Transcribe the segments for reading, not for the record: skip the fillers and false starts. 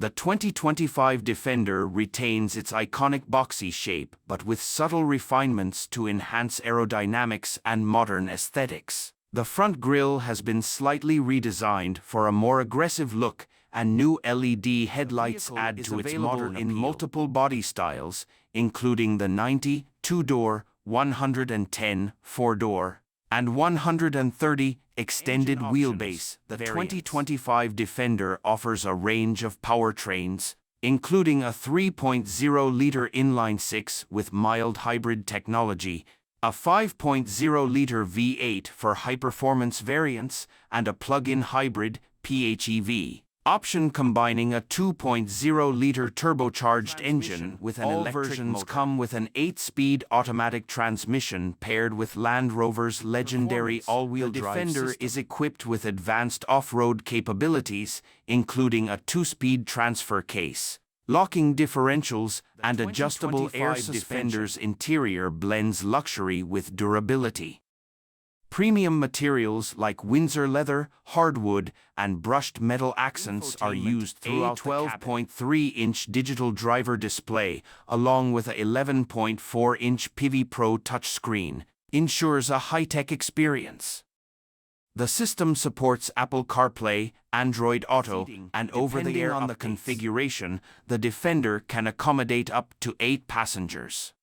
The 2025 Defender retains its iconic boxy shape but with subtle refinements to enhance aerodynamics and modern aesthetics. The front grille has been slightly redesigned for a more aggressive look, and new LED headlights add to its modern appeal. In multiple body styles, including the 90 two-door, 110 four-door, and 130 extended wheelbase. The 2025 Defender offers a range of powertrains, including a 3.0-liter inline-six with mild hybrid technology, a 5.0-liter V8 for high-performance variants, and a plug-in hybrid PHEV option combining a 2.0-liter turbocharged engine with an electric motor. All versions come with an 8-speed automatic transmission paired with Land Rover's legendary all-wheel drive system. The Defender is equipped with advanced off-road capabilities, including a 2-speed transfer case, locking differentials, and adjustable air suspender's interior blends luxury with durability. Premium materials like Windsor leather, hardwood, and brushed metal accents are used throughout the cabin. A 12.3-inch digital driver display, along with a 11.4-inch PV Pro touchscreen, ensures a high-tech experience. The system supports Apple CarPlay, Android Auto, and over-the-air on the configuration, the Defender can accommodate up to 8 passengers.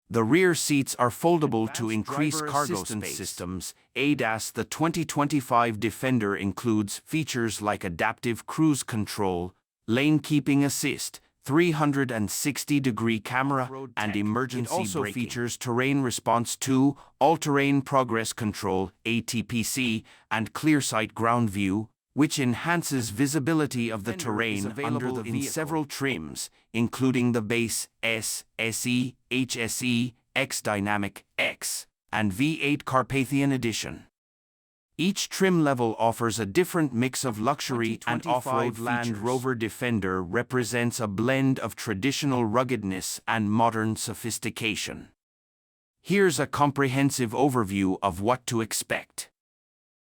The rear seats are foldable to increase cargo space. Systems. ADAS. The 2025 Defender includes features like adaptive cruise control, lane keeping assist, 360-degree camera, and emergency braking. It also features terrain response 2, all-terrain progress control, ATPC, and ClearSight ground view, which enhances visibility of the terrain under the vehicle. In several trims, including the base S, SE, HSE, X Dynamic X, and V8 Carpathian Edition. Each trim level offers a different mix of luxury and off-road. Land Rover Defender represents a blend of traditional ruggedness and modern sophistication. Here's a comprehensive overview of what to expect.